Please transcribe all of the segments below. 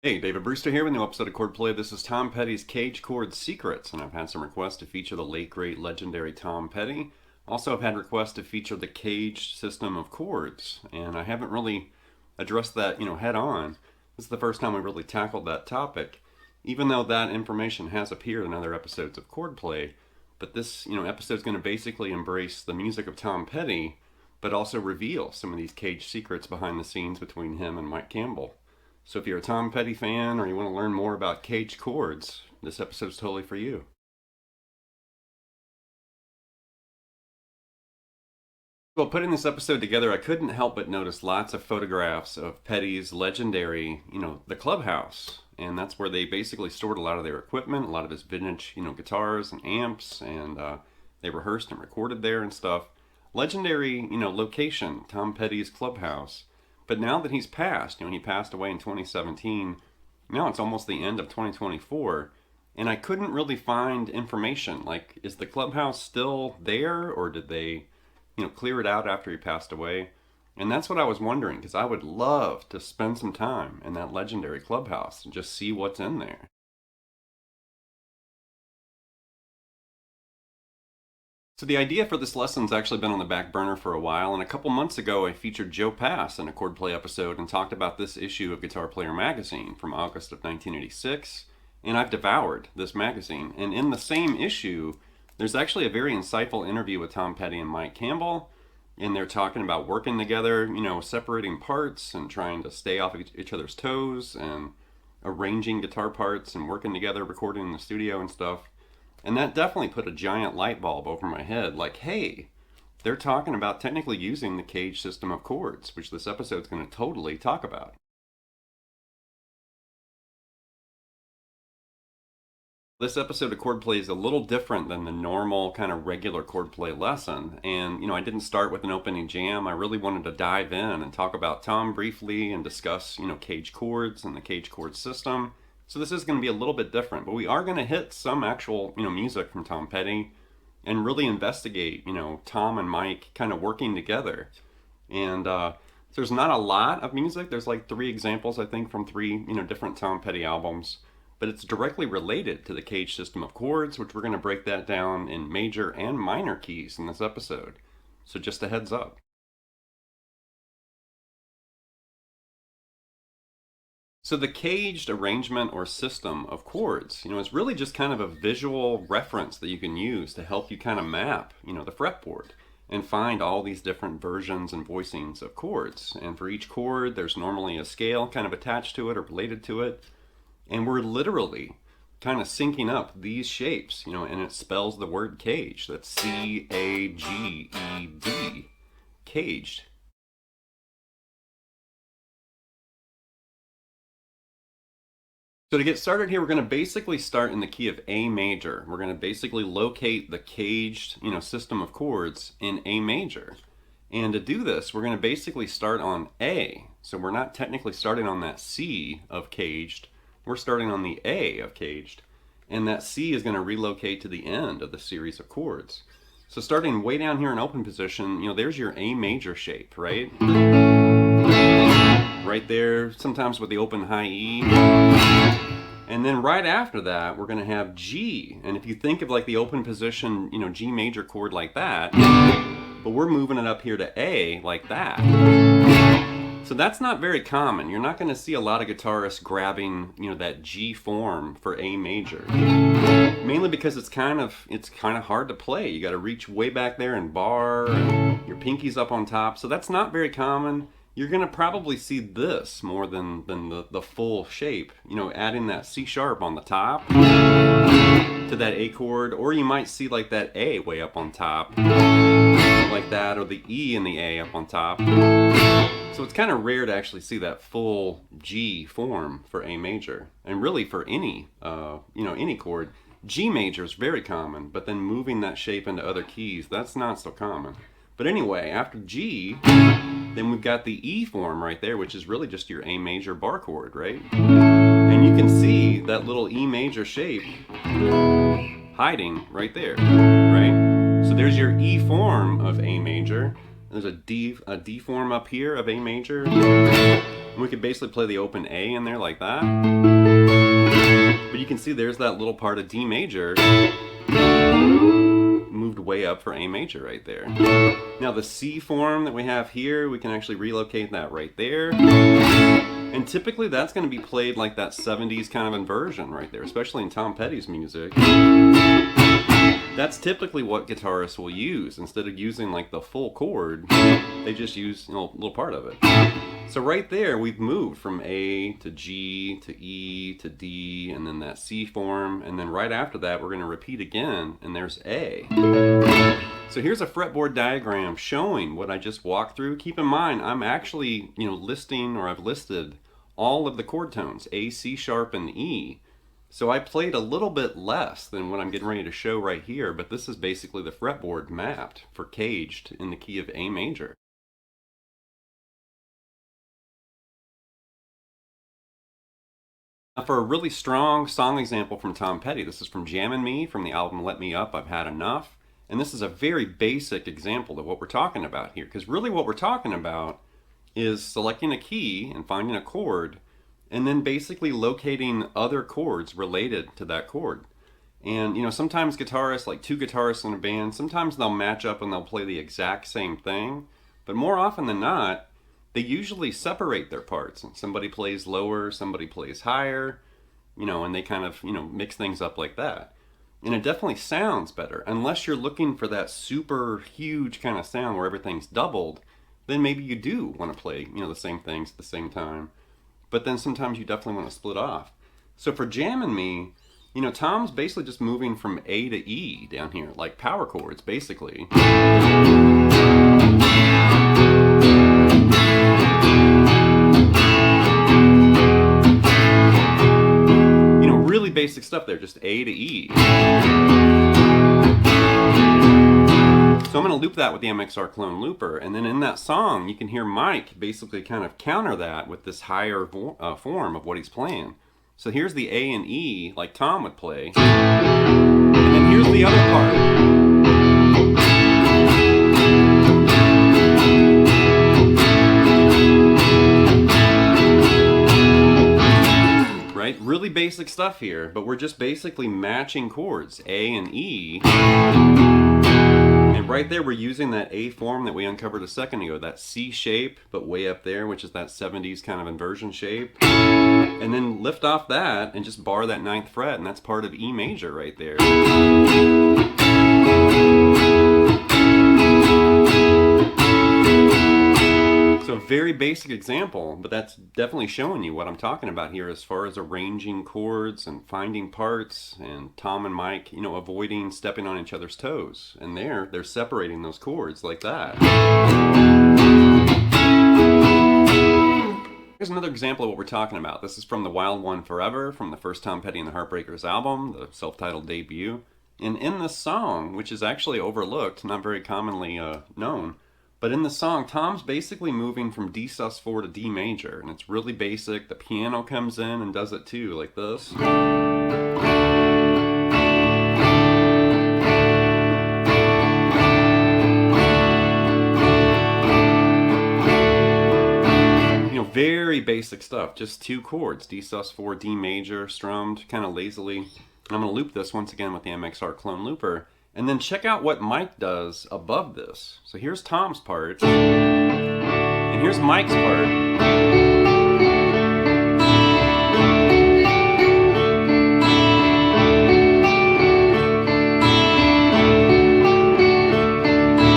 Hey, David Brewster here with a new episode of Chordplay. This is Tom Petty's Cage Chord Secrets, and I've had some requests to feature the late, great, legendary Tom Petty. Also, I've had requests to feature the CAGED system of chords, and I haven't really addressed that, head on. This is the first time we really tackled that topic, even though that information has appeared in other episodes of Chordplay. But this, episode is going to basically embrace the music of Tom Petty, but also reveal some of these CAGED secrets behind the scenes between him and Mike Campbell. So if you're a Tom Petty fan or you want to learn more about CAGED chords, this episode's totally for you. Well, putting this episode together, I couldn't help but notice lots of photographs of Petty's legendary, the clubhouse. And that's where they basically stored a lot of their equipment, a lot of his vintage, guitars and amps, and they rehearsed and recorded there and stuff. Legendary, location, Tom Petty's clubhouse. But now that he's passed, he passed away in 2017, now it's almost the end of 2024, and I couldn't really find information. Like, is the clubhouse still there, or did they, clear it out after he passed away? And that's what I was wondering, because I would love to spend some time in that legendary clubhouse and just see what's in there. So the idea for this lesson's actually been on the back burner for a while, and a couple months ago I featured Joe Pass in a Chordplay episode and talked about this issue of Guitar Player magazine from August of 1986, and I've devoured this magazine. And in the same issue, there's actually a very insightful interview with Tom Petty and Mike Campbell, and they're talking about working together, separating parts and trying to stay off each other's toes and arranging guitar parts and working together, recording in the studio and stuff. And that definitely put a giant light bulb over my head, like, hey, they're talking about technically using the CAGED system of chords, which this episode's going to totally talk about. This episode of Chordplay is a little different than the normal kind of regular Chordplay lesson. And, I didn't start with an opening jam. I really wanted to dive in and talk about Tom briefly and discuss, CAGED chords and the CAGED chord system. So this is going to be a little bit different, but we are going to hit some actual, music from Tom Petty and really investigate, Tom and Mike kind of working together. And so there's not a lot of music. There's like 3 examples, I think, from 3, different Tom Petty albums. But it's directly related to the CAGED system of chords, which we're going to break that down in major and minor keys in this episode. So just a heads up. So the CAGED arrangement or system of chords, is really just kind of a visual reference that you can use to help you kind of map, the fretboard and find all these different versions and voicings of chords. And for each chord, there's normally a scale kind of attached to it or related to it. And we're literally kind of syncing up these shapes, and it spells the word cage. That's C-A-G-E-D, CAGED. So to get started here, we're going to basically start in the key of A major. We're going to basically locate the CAGED, system of chords in A major. And to do this, we're going to basically start on A. So we're not technically starting on that C of CAGED. We're starting on the A of CAGED. And that C is going to relocate to the end of the series of chords. So starting way down here in open position, there's your A major shape, right? Right there, sometimes with the open high E. And then right after that, we're going to have G. And if you think of like the open position, G major chord like that, but we're moving it up here to A like that. So that's not very common. You're not going to see a lot of guitarists grabbing, that G form for A major. Mainly because it's kind of hard to play. You got to reach way back there and bar, and your pinky's up on top. So that's not very common. You're going to probably see this more than the full shape, adding that C sharp on the top to that A chord, or you might see like that A way up on top, like that, or the E and the A up on top. So it's kind of rare to actually see that full G form for A major, and really for any, any chord. G major is very common, but then moving that shape into other keys, that's not so common. But anyway, after G, then we've got the E form right there, which is really just your A major bar chord, right? And you can see that little E major shape hiding right there, right? So there's your E form of A major. There's a D form up here of A major. And We could basically play the open A in there like that. But you can see there's that little part of D major moved way up for A major right there. Now the C form that we have here, we can actually relocate that right there. And typically that's going to be played like that 70s kind of inversion right there, especially in Tom Petty's music. That's typically what guitarists will use. Instead of using like the full chord, they just use a little part of it. So right there, we've moved from A to G to E to D, and then that C form, and then right after that, we're going to repeat again, and there's A. So here's a fretboard diagram showing what I just walked through. Keep in mind, I'm actually, listing, or I've listed all of the chord tones, A, C sharp, and E. So I played a little bit less than what I'm getting ready to show right here, but this is basically the fretboard mapped for caged in the key of A major. Now for a really strong song example from Tom Petty, this is from Jammin Me from the album Let Me Up, I've Had Enough. And this is a very basic example of what we're talking about here, because really what we're talking about is selecting a key and finding a chord, and then basically locating other chords related to that chord. And sometimes guitarists, like two guitarists in a band, sometimes they'll match up and they'll play the exact same thing, but more often than not, they usually separate their parts. And somebody plays lower, somebody plays higher, and they kind of, mix things up like that. And it definitely sounds better, unless you're looking for that super huge kind of sound where everything's doubled. Then maybe you do want to play, the same things at the same time. But then sometimes you definitely want to split off. So for Jammin Me, Tom's basically just moving from A to E down here, like power chords, basically. Really basic stuff there, just A to E. So I'm going to loop that with the MXR clone looper, and then in that song you can hear Mike basically kind of counter that with this higher form of what he's playing. So here's the A and E like Tom would play, and then here's the other part. Really basic stuff here, but we're just basically matching chords, A and E. And right there we're using that A form that we uncovered a second ago, that C shape, but way up there, which is that 70s kind of inversion shape. And then lift off that and just bar that 9th fret, and that's part of E major right there. So a very basic example, but that's definitely showing you what I'm talking about here as far as arranging chords and finding parts, and Tom and Mike, avoiding stepping on each other's toes. And they're separating those chords like that. Here's another example of what we're talking about. This is from The Wild One Forever, from the first Tom Petty and the Heartbreakers album, the self-titled debut. And in this song, which is actually overlooked, not very commonly known, but in the song, Tom's basically moving from D sus4 to D major, and it's really basic. The piano comes in and does it too, like this. Very basic stuff, just two chords, D sus4, D major, strummed kind of lazily. And I'm going to loop this once again with the MXR clone looper. And then check out what Mike does above this. So here's Tom's part, and here's Mike's part.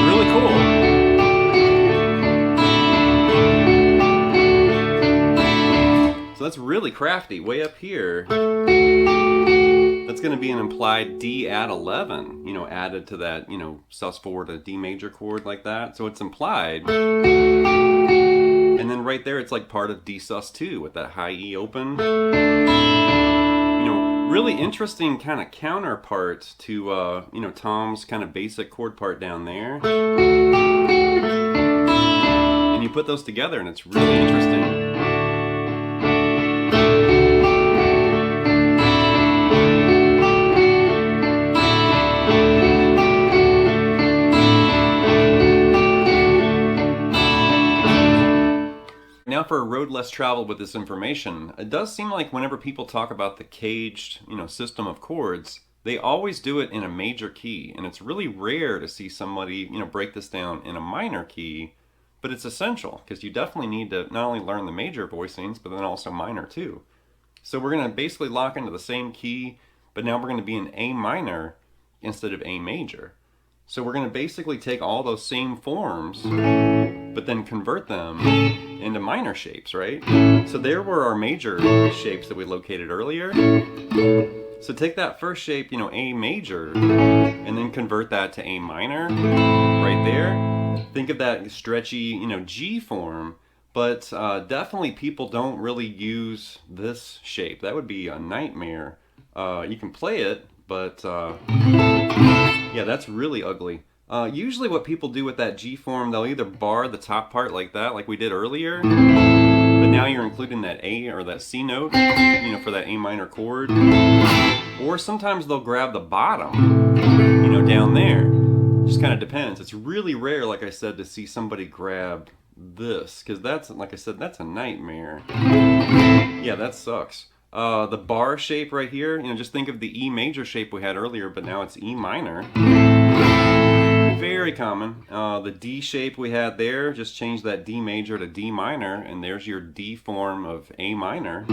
Really cool. So that's really crafty. Way up here, that's going to be an implied D add 11, added to that, sus4 to D major chord like that. So it's implied. And then right there, it's like part of D sus2 with that high E open. Really interesting kind of counterpart to, Tom's kind of basic chord part down there. And you put those together and it's really interesting. Now for a road less traveled with this information, it does seem like whenever people talk about the caged, system of chords, they always do it in a major key, and it's really rare to see somebody, break this down in a minor key, but it's essential because you definitely need to not only learn the major voicings, but then also minor too. So we're going to basically lock into the same key, but now we're going to be in A minor instead of A major. So we're going to basically take all those same forms, but then convert them into minor shapes, right? So there were our major shapes that we located earlier. So take that first shape, A major, and then convert that to A minor, right there. Think of that stretchy, G form, but definitely people don't really use this shape. That would be a nightmare. You can play it, but yeah, that's really ugly. Usually what people do with that G form, they'll either bar the top part like that, like we did earlier, but now you're including that A or that C note, for that A minor chord, or sometimes they'll grab the bottom, down there. Just kind of depends. It's really rare, like I said, to see somebody grab this, because that's, like I said, that's a nightmare. Yeah, that sucks. The bar shape right here, just think of the E major shape we had earlier, but now it's E minor. Very common. The D shape we had there, just change that D major to D minor, and there's your D form of A minor.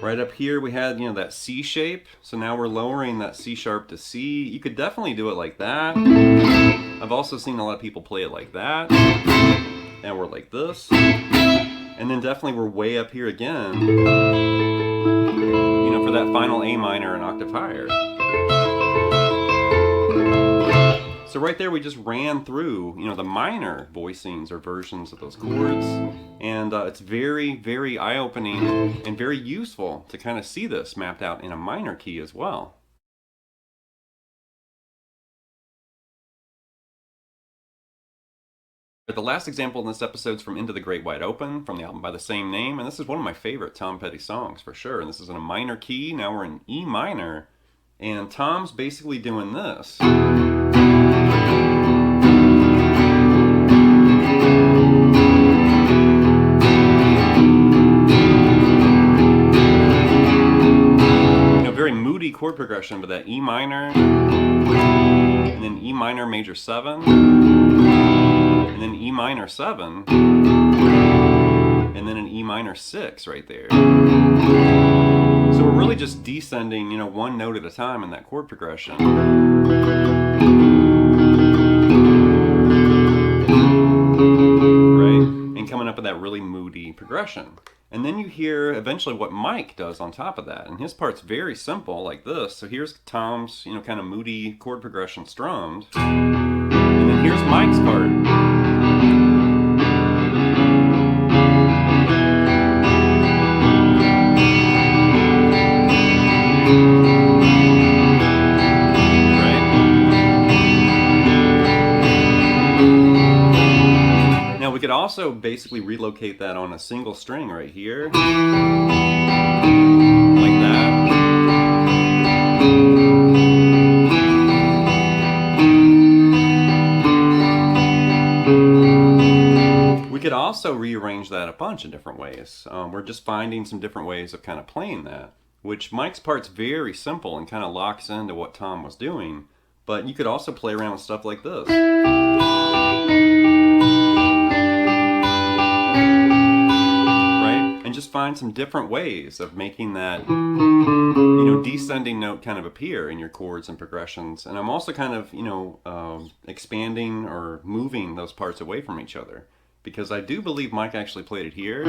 Right up here we had, that C shape, so now we're lowering that C sharp to C. You could definitely do it like that. I've also seen a lot of people play it like that. And we're like this. And then definitely we're way up here again, for that final A minor an octave higher. So right there we just ran through, the minor voicings or versions of those chords. And it's very, very eye-opening and very useful to kind of see this mapped out in a minor key as well. The last example in this episode is from Into the Great Wide Open, from the album by the same name, and this is one of my favorite Tom Petty songs for sure. And this is in a minor key. Now we're in E minor, and Tom's basically doing this. Very moody chord progression, but that E minor, and then E minor major 7. And then E minor 7, and then an E minor 6 right there. So we're really just descending, one note at a time in that chord progression. Right? And coming up with that really moody progression. And then you hear eventually what Mike does on top of that. And his part's very simple, like this. So here's Tom's, kind of moody chord progression strummed. And then here's Mike's part. We could also basically relocate that on a single string right here, like that. We could also rearrange that a bunch of different ways. We're just finding some different ways of kind of playing that, which Mike's part's very simple and kind of locks into what Tom was doing, but you could also play around with stuff like this. Just find some different ways of making that, descending note kind of appear in your chords and progressions. And I'm also kind of, expanding or moving those parts away from each other, because I do believe Mike actually played it here.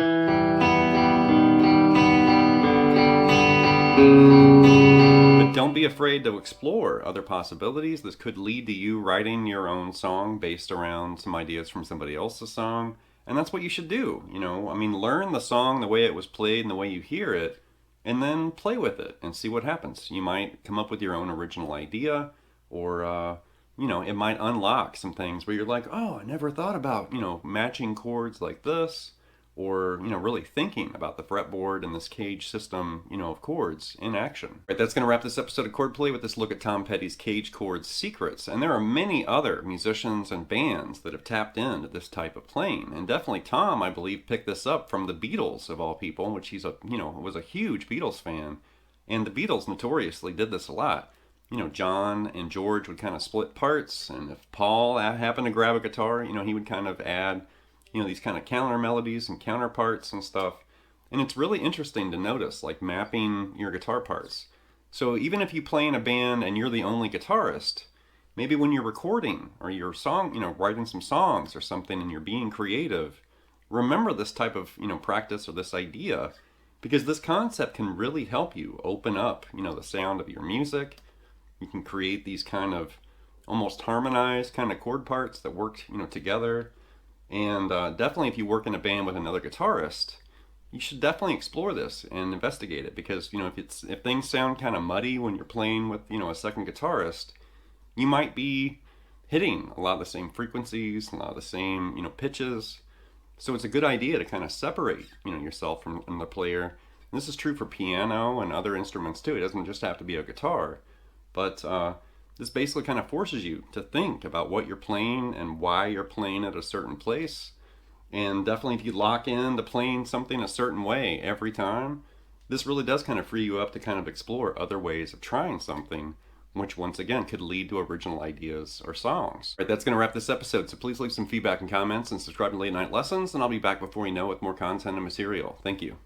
But don't be afraid to explore other possibilities. This could lead to you writing your own song based around some ideas from somebody else's song. And that's what you should do, learn the song the way it was played and the way you hear it, and then play with it and see what happens. You might come up with your own original idea, or, it might unlock some things where you're like, oh, I never thought about, matching chords like this, or, you know, really thinking about the fretboard and this CAGED system, you know, of chords in action. Right, that's going to wrap this episode of Chordplay with this look at Tom Petty's CAGED chords secrets. And there are many other musicians and bands that have tapped into this type of playing. And definitely Tom, I believe, picked this up from the Beatles, of all people, which he's a, you know, was a huge Beatles fan. And the Beatles notoriously did this a lot. You know, John and George would kind of split parts, and if Paul happened to grab a guitar, you know, he would kind of add, you know, these kind of counter melodies and counterparts and stuff. And it's really interesting to notice, like mapping your guitar parts. So even if you play in a band and you're the only guitarist, maybe when you're recording or you're you know, writing some songs or something and you're being creative, remember this type of, you know, practice or this idea, because this concept can really help you open up, you know, the sound of your music. You can create these kind of almost harmonized kind of chord parts that work, you know, together. And definitely if you work in a band with another guitarist, you should definitely explore this and investigate it, because, you know, if things sound kind of muddy when you're playing with, you know, a second guitarist, you might be hitting a lot of the same frequencies, a lot of the same, you know, pitches. So it's a good idea to kind of separate, you know, yourself from the player. And this is true for piano and other instruments too. It doesn't just have to be a guitar, but this basically kind of forces you to think about what you're playing and why you're playing at a certain place. And definitely if you lock in to playing something a certain way every time, this really does kind of free you up to kind of explore other ways of trying something, which once again could lead to original ideas or songs. All right, that's going to wrap this episode, so please leave some feedback and comments and subscribe to Late Night Lessons, and I'll be back before you know with more content and material. Thank you.